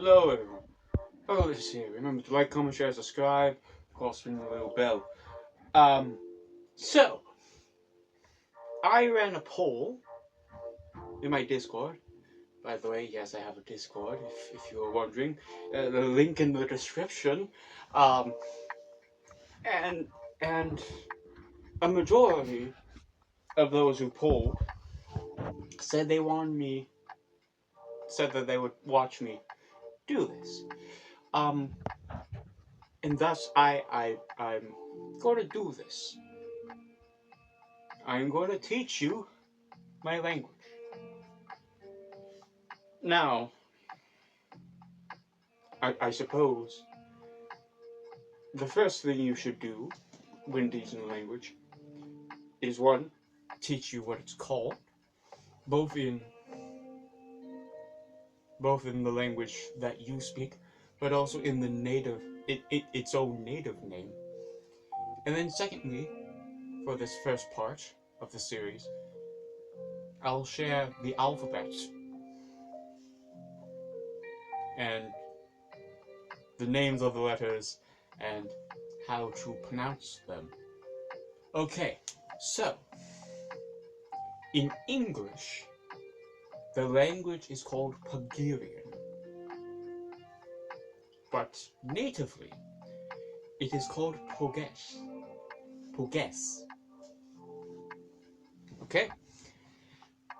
Hello everyone. Hello, this is here. Remember to like, comment, share, subscribe. Of course, ring the little bell. So I ran a poll in my Discord. By the way, yes, I have a Discord. If you were wondering, the link in the description. Um, and and a majority of those who polled said they wanted me, said that they would watch me do this. Um, and thus I'm going to do this. I'm going to teach you my language. Now, I suppose the first thing you should do when teaching a language is one, teach you what it's called, both in the language that you speak, but also in the its own native name. And then secondly, for this first part of the series, I'll share the alphabet and the names of the letters and how to pronounce them. Okay, so in English, the language is called Pugerian, but natively it is called Pugges. Pugges. Okay?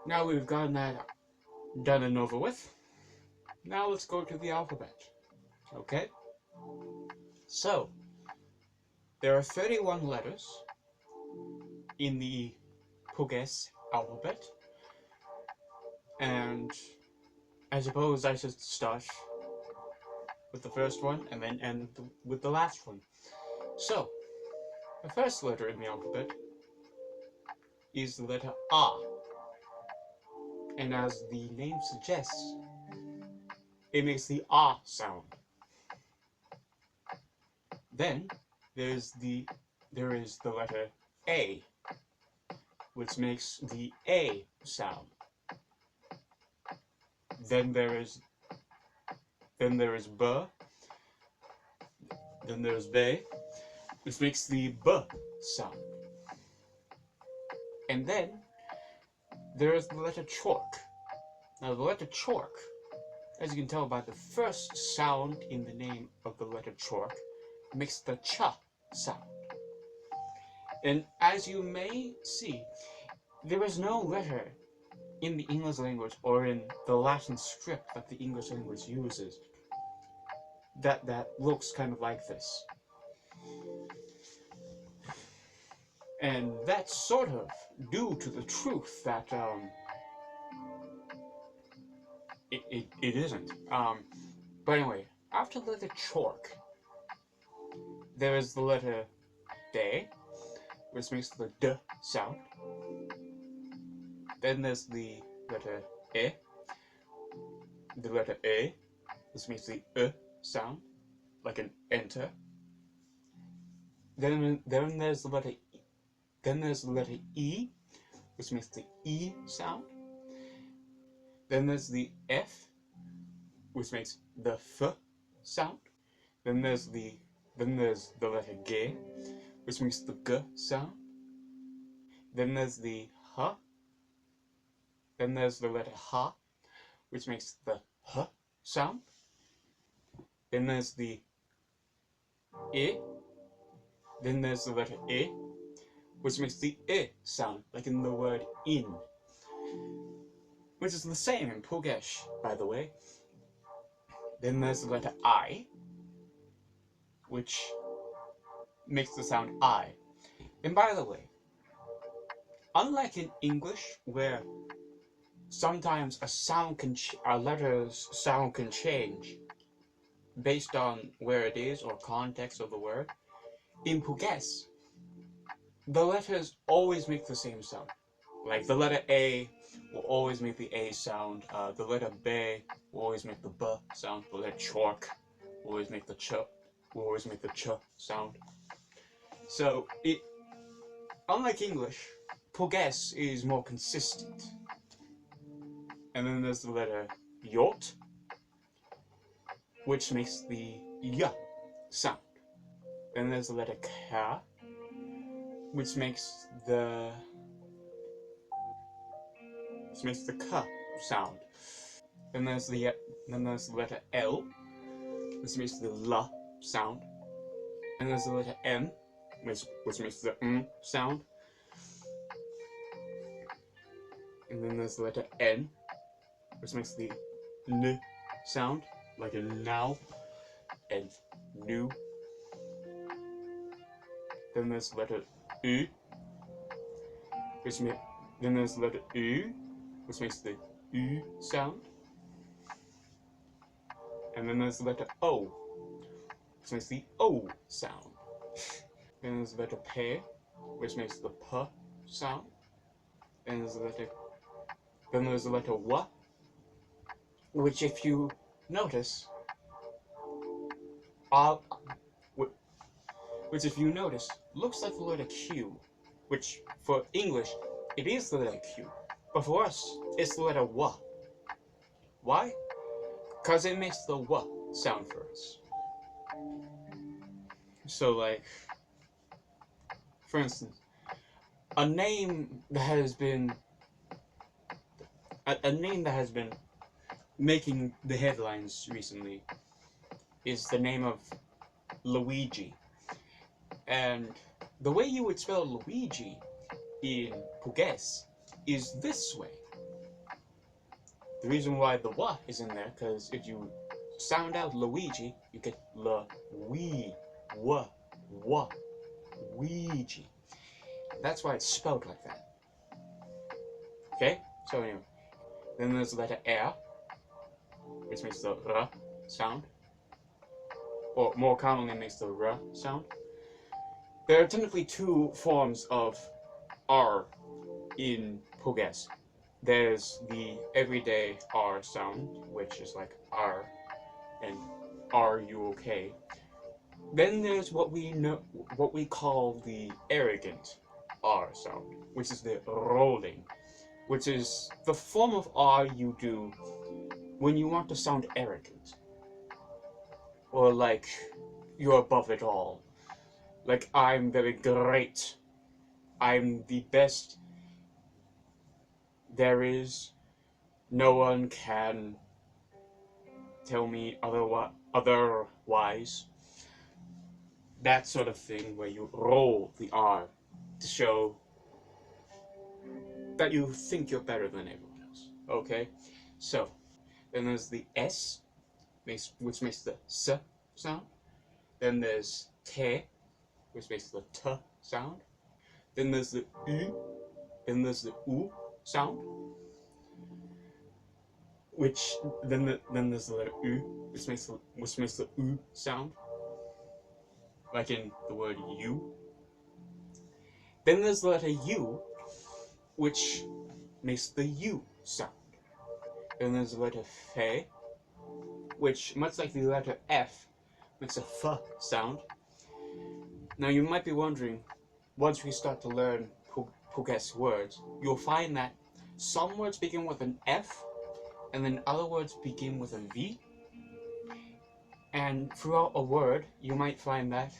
Now we've gotten that done and over with. Now let's go to the alphabet. Okay? So, there are 31 letters in the Pugges alphabet, and I suppose I should start with the first one and then end with the last one. So, the first letter in the alphabet is the letter A, and as the name suggests, it makes the A sound. Then there is the letter A, which makes the A sound. Then there is B, then there's B, which makes the B sound. And then there is the letter Chalk. Now the letter Chalk, as you can tell by the first sound in the name of the letter Chalk, makes the Ch sound. And as you may see, there is no letter in the English language or in the Latin script that the English language uses that looks kind of like this. And that's sort of due to the truth that it isn't. But anyway, after the letter Chalk, there is the letter D, which makes the D sound. Then there's the letter E, which makes the sound, like an enter. Then there's the letter E. Then there's the letter E, which makes the E sound. Then there's the F, which makes the F sound. Then there's the letter G, which makes the G sound. Then there's the H. Then there's the letter H, which makes the H sound. Then there's the I. Then there's the letter I, which makes the I sound, like in the word in. Which is the same in Pugges, by the way. Then there's the letter I, which makes the sound I. And by the way, unlike in English, where sometimes a letter's sound can change based on where it is or context of the word, in Pugges, the letters always make the same sound. Like the letter A will always make the A sound. The letter B will always make the B sound. The letter Chalk will always make the Ch. Will always make the Ch sound. So unlike English, Pugges is more consistent. And then there's the letter Yot, which makes the y sound. Then there's the letter k, which makes the k sound. Then there's the letter L, which makes the l sound. And there's the letter M, which makes the sound. And then there's the letter N, which makes the n sound, like a now and new. Then there's the letter U, then there's the letter U, which makes the U sound. And then there's the letter O, which makes the O sound. Then there's the letter P, which makes the P sound. Then there's the letter W, which, if you notice, looks like the letter Q, which for English it is the letter Q, but for us it's the letter W. Why? Because it makes the W sound for us. So, like, for instance, a name that has been making the headlines recently is the name of Luigi. And the way you would spell Luigi in Pugges is this way. The reason why the W is in there, because if you sound out Luigi, you get Ouija. That's why it's spelled like that. Okay? So anyway, then there's the letter R, which makes the R sound, or more commonly makes the R sound. There are technically two forms of R in Pugges. There's the everyday R sound, which is like R and are you okay? Then there's what we call the arrogant R sound, which is the rolling, which is the form of R you do when you want to sound arrogant, or like you're above it all. Like, I'm very great, I'm the best there is, no one can tell me otherwise. That sort of thing, where you roll the R to show that you think you're better than everyone else. Okay? So, then there's the S, which makes the S sound. Then there's T, which makes the T sound. Then there's the U, then there's the U sound. Then there's the letter U, which makes the U sound, like in the word you. Then there's the letter U, which makes the U sound. Then there's the letter F, which, much like the letter F, makes a F sound. Now you might be wondering, once we start to learn Pugges words, you'll find that some words begin with an F, and then other words begin with a V. And throughout a word, you might find that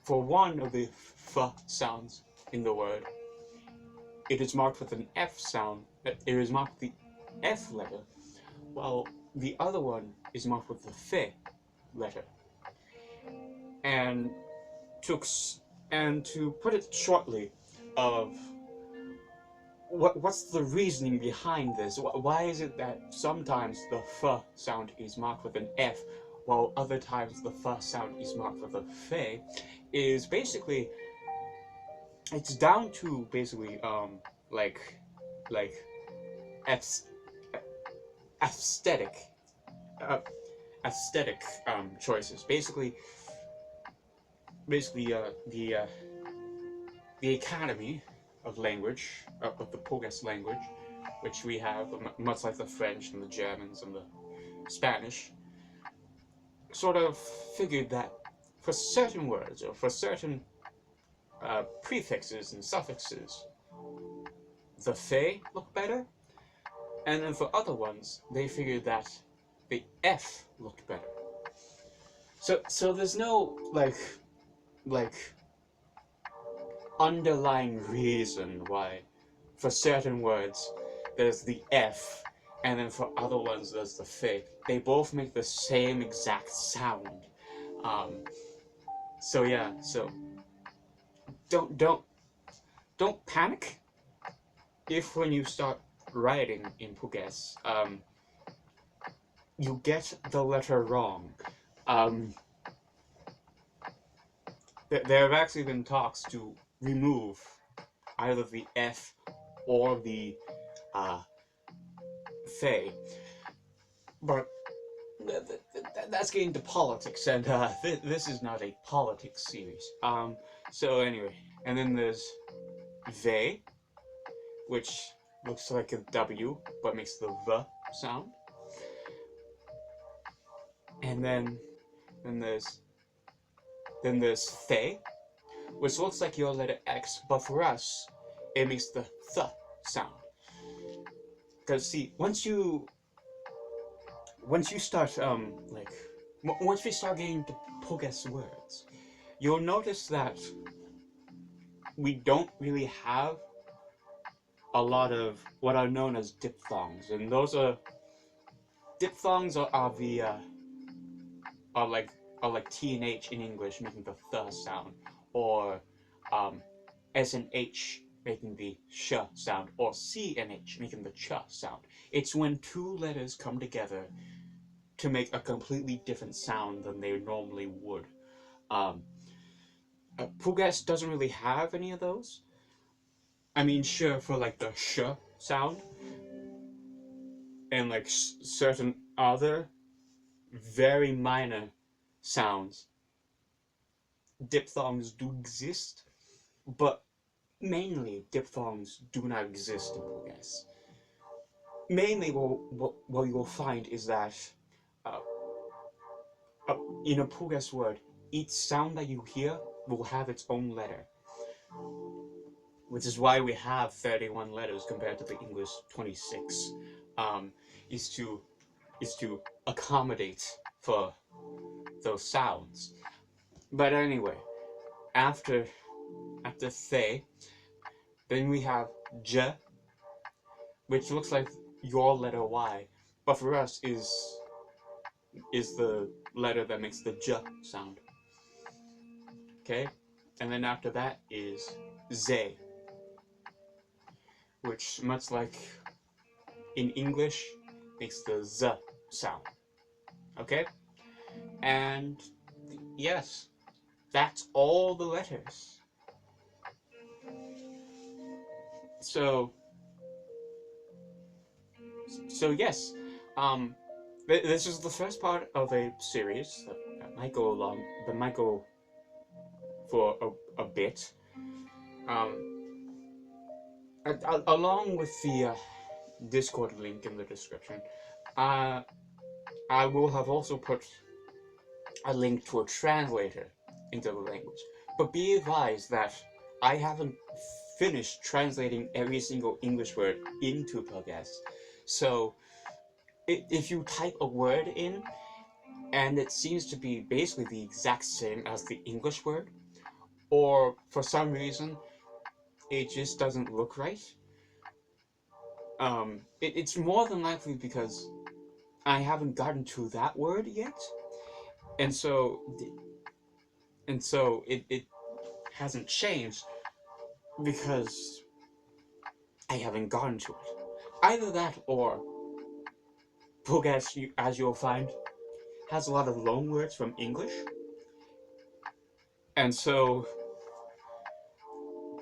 for one of the F sounds in the word, it is marked with an F sound. It is marked with the F letter, while the other one is marked with the F letter. And to put it shortly, what's the reasoning behind this? Why is it that sometimes the F sound is marked with an F, while other times the F sound is marked with a F? Is basically, it's down to basically like aesthetic choices. Basically the Academy of Language, of the Pugges language, which we have, much like the French and the Germans and the Spanish, sort of figured that for certain words, or for certain prefixes and suffixes, the F look better, And then for other ones, they figured that the F looked better. So there's no like underlying reason why for certain words there's the F, and then for other ones there's the F. They both make the same exact sound. Um, so yeah, so don't don't panic if when you start writing in Pugges, you get the letter wrong. Um, there have actually been talks to remove either the F or the uh, F, but that's getting into politics, and this is not a politics series. So anyway, and then there's they, which looks like a W but makes the V sound, and then there's they, which looks like your letter X, but for us, it makes the th sound. Because see, once you start once we start getting to Pugges words, you'll notice that we don't really have a lot of what are known as diphthongs, and those are diphthongs are the are like T and H in English making the th sound, or S and H making the sh sound, or C and H making the ch sound. It's when two letters come together to make a completely different sound than they normally would. Um, Pugges doesn't really have any of those. I mean, sure, for like the sh sound and like certain other very minor sounds, diphthongs do exist, but mainly diphthongs do not exist in Pugges. Mainly, what you'll find is that uh, in a Pugges word, each sound that you hear will have its own letter, which is why we have 31 letters compared to the English 26. Um, is to accommodate for those sounds. But anyway, after the, then we have j, which looks like your letter Y, but for us is the letter that makes the j sound. Okay, and then after that is z, which much like in English makes the z sound. Okay, and yes, that's all the letters. So yes, this is the first part of a series that might go along, that might go for a bit. Along with the Discord link in the description, I will have also put a link to a translator into the language. But be advised that I haven't finished translating every single English word into Pugges. So if you type a word in and it seems to be basically the exact same as the English word, or for some reason it just doesn't look right, it's more than likely because I haven't gotten to that word yet, and so it hasn't changed because I haven't gotten to it. Either that or Pugges, as you'll find, has a lot of loan words from English, and so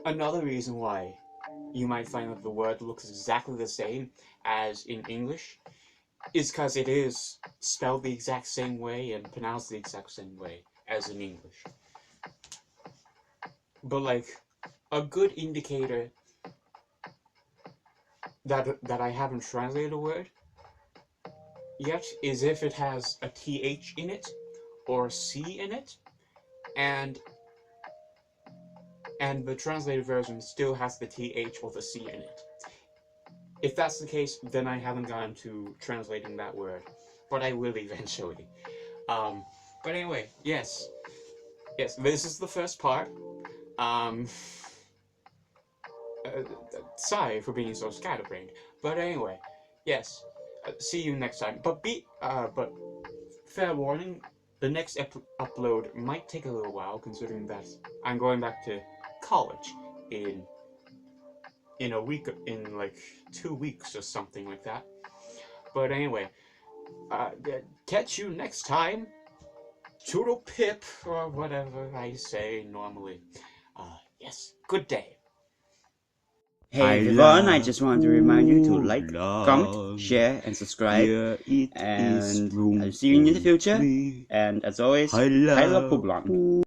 another reason why you might find that the word looks exactly the same as in English is because it is spelled the exact same way and pronounced the exact same way as in English. But like a good indicator that I haven't translated a word yet is if it has a th in it or a c in it, and the translated version still has the th or the c in it. If that's the case, then I haven't gotten to translating that word, but I will eventually. But anyway, yes, this is the first part. Um, uh, Sorry for being so scatterbrained, but anyway, yes. See you next time. But fair warning, the next upload might take a little while, considering that I'm going back to college in a week, in like 2 weeks or something like that. But anyway, catch you next time. Toodle pip, or whatever I say normally. Yes, good day. Hey everyone, I just want to remind you to like, comment, share, and subscribe. And I'll see you in the future. And as always, I love Pugland.